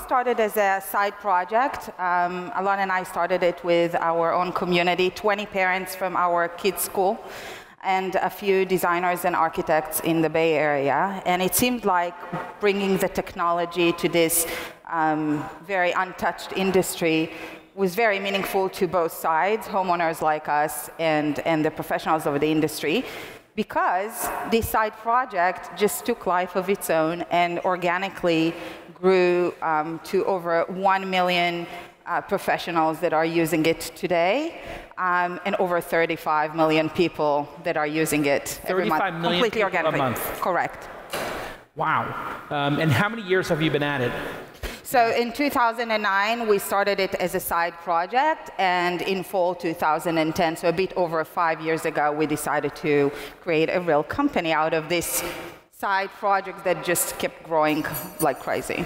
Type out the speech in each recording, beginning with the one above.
started as a side project. Alon and I started it with our own community, 20 parents from our kids' school, and a few designers and architects in the Bay Area. And it seemed like bringing the technology to this very untouched industry was very meaningful to both sides, homeowners like us and the professionals of the industry, because this side project just took life of its own and organically grew to over 1 million professionals that are using it today, and over 35 million people that are using it every month. 35 million completely people organically. a month. Correct. Wow. And how many years have you been at it? So in 2009, we started it as a side project, and in fall 2010, so a bit over 5 years ago, we decided to create a real company out of this side project that just kept growing like crazy.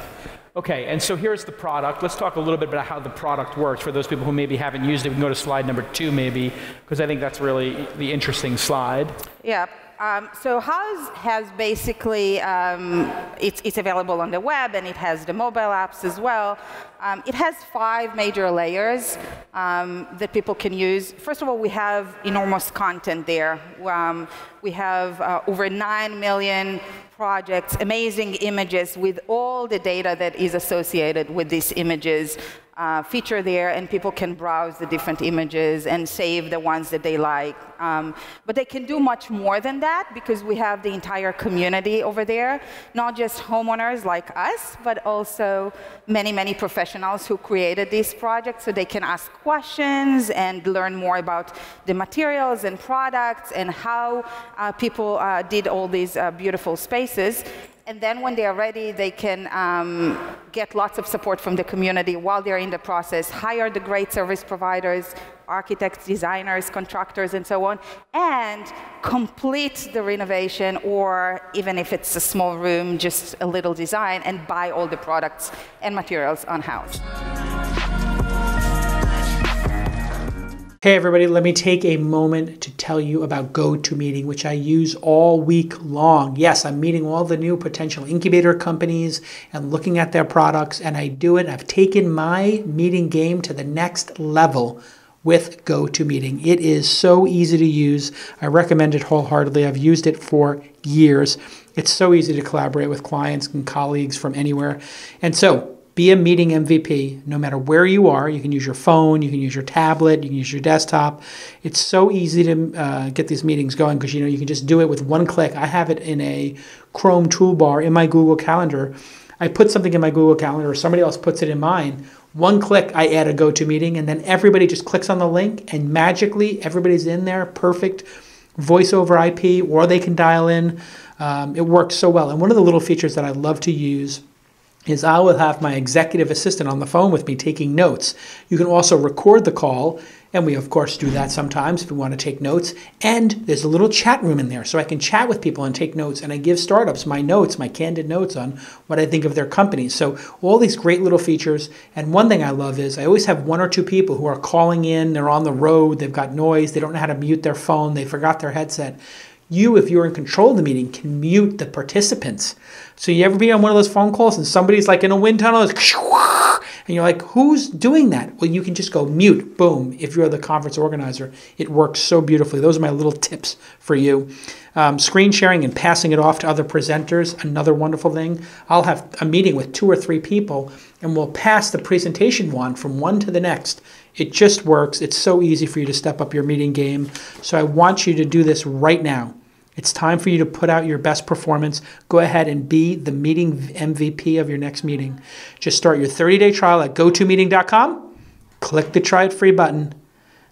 Okay, and so here's the product. Let's talk a little bit about how the product works for those people who maybe haven't used it. We can go to slide number 2 maybe, because I think that's really the interesting slide. Yeah. So Houzz has basically, it's available on the web, and it has the mobile apps as well. It has 5 major layers that people can use. First of all, we have enormous content there. We have over 9 million projects, amazing images with all the data that is associated with these images feature there, and people can browse the different images and save the ones that they like. But they can do much more than that, because we have the entire community over there, not just homeowners like us, but also many, many professionals who created these projects, so they can ask questions and learn more about the materials and products and how people did all these beautiful spaces. And then when they are ready, they can get lots of support from the community while they're in the process, hire the great service providers, architects, designers, contractors, and so on, and complete the renovation, or even if it's a small room, just a little design, and buy all the products and materials on Houzz. Hey everybody, let me take a moment to tell you about GoToMeeting, which I use all week long. Yes, I'm meeting all the new potential incubator companies and looking at their products, and I do it. I've taken my meeting game to the next level with GoToMeeting. It is so easy to use. I recommend it wholeheartedly. I've used it for years. It's so easy to collaborate with clients and colleagues from anywhere. And so, be a meeting MVP no matter where you are. You can use your phone, you can use your tablet, you can use your desktop. It's so easy to get these meetings going, because you can just do it with one click. I have it in a Chrome toolbar in my Google Calendar. I put something in my Google Calendar, or somebody else puts it in mine. One click, I add a GoToMeeting, and then everybody just clicks on the link, and magically everybody's in there. Perfect voice over IP, or they can dial in. It works so well. And one of the little features that I love to use is I will have my executive assistant on the phone with me taking notes. You can also record the call, and we of course do that sometimes if we want to take notes. And there's a little chat room in there, so I can chat with people and take notes, and I give startups my notes, my candid notes on what I think of their companies. So all these great little features. And one thing I love is I always have 1 or 2 people who are calling in, they're on the road, they've got noise, they don't know how to mute their phone, they forgot their headset. You, if you're in control of the meeting, can mute the participants. So you ever be on one of those phone calls and somebody's like in a wind tunnel, and you're like, who's doing that? Well, you can just go mute, boom. If you're the conference organizer, it works so beautifully. Those are my little tips for you. Screen sharing and passing it off to other presenters, another wonderful thing. I'll have a meeting with 2 or 3 people, and we'll pass the presentation wand from one to the next. It just works. It's so easy for you to step up your meeting game. So I want you to do this right now. It's time for you to put out your best performance. Go ahead and be the meeting MVP of your next meeting. Just start your 30-day trial at gotomeeting.com. Click the Try It Free button.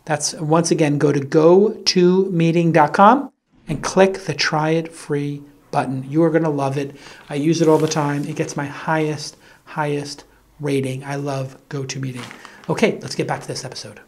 That's, once again, go to gotomeeting.com and click the Try It Free button. You are going to love it. I use it all the time. It gets my highest rating. I love GoToMeeting. Okay, let's get back to this episode.